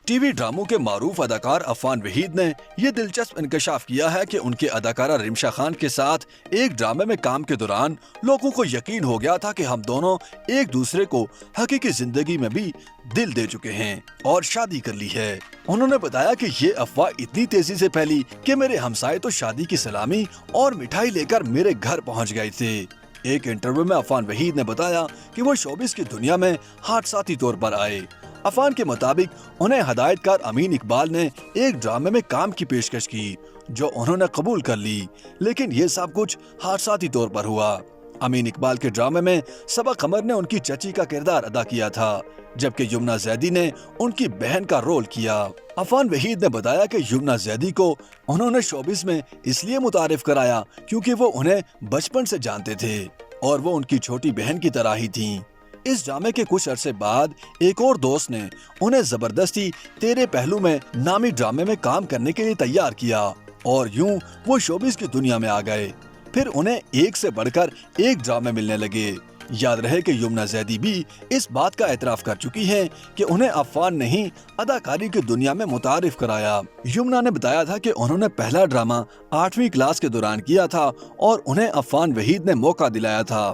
T V ڈراموں کے معروف اداکار عفان وحید نے یہ دلچسپ انکشاف کیا ہے کہ ان کے اداکارہ رمشا خان کے ساتھ ایک ڈرامے میں کام کے دوران لوگوں کو یقین ہو گیا تھا کہ ہم دونوں ایک دوسرے کو حقیقی زندگی میں بھی دل دے چکے ہیں اور شادی کر لی ہے۔ انہوں نے بتایا کہ یہ افواہ اتنی تیزی سے پھیلی کہ میرے ہمسائے تو شادی کی سلامی اور مٹھائی لے کر میرے گھر پہنچ گئے تھے۔ ایک انٹرویو میں عفان وحید نے بتایا کہ وہ شوبز کی دنیا میں حادثاتی طور پر آئے۔ عفان کے مطابق انہیں ہدایت کار امین اقبال نے ایک ڈرامے میں کام کی پیشکش کی جو انہوں نے قبول کر لی، لیکن یہ سب کچھ حادثاتی طور پر ہوا۔ امین اقبال کے ڈرامے میں صبا قمر نے ان کی چچی کا کردار ادا کیا تھا، جبکہ یمنا زیدی نے ان کی بہن کا رول کیا۔ عفان وحید نے بتایا کہ یمنا زیدی کو انہوں نے شوبز میں اس لیے متعارف کرایا کیونکہ وہ انہیں بچپن سے جانتے تھے اور وہ ان کی چھوٹی بہن کی طرح ہی تھیں۔ اس ڈرامے کے کچھ عرصے بعد ایک اور دوست نے انہیں زبردستی تیرے پہلو میں نامی ڈرامے میں کام کرنے کے لیے تیار کیا اور یوں وہ شوبز کی دنیا میں آ گئے۔ پھر انہیں ایک سے بڑھ کر ایک ڈرامے ملنے لگے۔ یاد رہے کہ یمنا زیدی بھی اس بات کا اعتراف کر چکی ہیں کہ انہیں عفان نے ہی اداکاری کی دنیا میں متعارف کرایا۔ یمنا نے بتایا تھا کہ انہوں نے پہلا ڈرامہ 8ویں کلاس کے دوران کیا تھا اور انہیں عفان وحید نے موقع دلایا تھا۔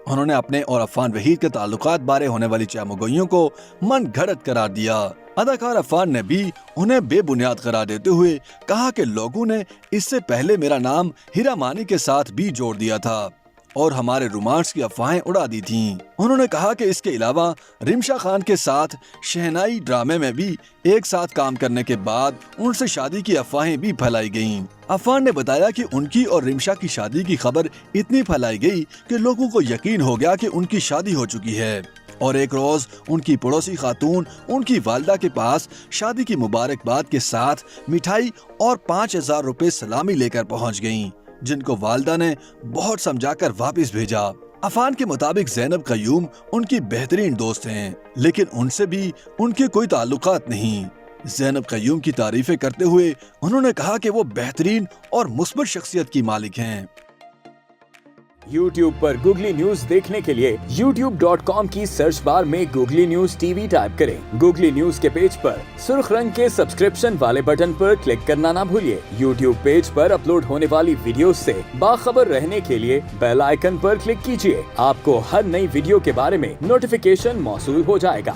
انہوں نے اپنے اور عفان وحید کے تعلقات بارے ہونے والی چہمگوئیوں کو من گھڑت قرار دیا۔ اداکار عفان نے بھی انہیں بے بنیاد قرار دیتے ہوئے کہا کہ لوگوں نے اس سے پہلے میرا نام ہیرا مانی کے ساتھ بھی جوڑ دیا تھا اور ہمارے رومانس کی افواہیں اڑا دی تھیں۔ انہوں نے کہا کہ اس کے علاوہ رمشا خان کے ساتھ شہنائی ڈرامے میں بھی ایک ساتھ کام کرنے کے بعد ان سے شادی کی افواہیں بھی پھیلائی گئیں۔ عفان نے بتایا کہ ان کی اور رمشا کی شادی کی خبر اتنی پھیلائی گئی کہ لوگوں کو یقین ہو گیا کہ ان کی شادی ہو چکی ہے، اور ایک روز ان کی پڑوسی خاتون ان کی والدہ کے پاس شادی کی مبارکباد کے ساتھ مٹھائی اور 5000 روپے سلامی لے کر پہنچ گئیں، جن کو والدہ نے بہت سمجھا کر واپس بھیجا۔ عفان کے مطابق زینب قیوم ان کی بہترین دوست ہیں، لیکن ان سے بھی ان کے کوئی تعلقات نہیں۔ زینب قیوم کی تعریفیں کرتے ہوئے انہوں نے کہا کہ وہ بہترین اور مثبت شخصیت کی مالک ہیں۔ YouTube پر گوگلی نیوز دیکھنے کے لیے youtube.com کی سرچ بار میں googly news T V type کریں۔ گوگلی نیوز کے پیج پر سرخ رنگ کے سبسکرپشن والے بٹن پر کلک کرنا نہ بھولیے۔ YouTube پیج پر اپلوڈ ہونے والی ویڈیوز سے باخبر رہنے کے لیے بیل آئیکن پر کلک کیجیے۔ آپ کو ہر نئی ویڈیو کے بارے میں نوٹیفیکیشن موصول ہو جائے گا۔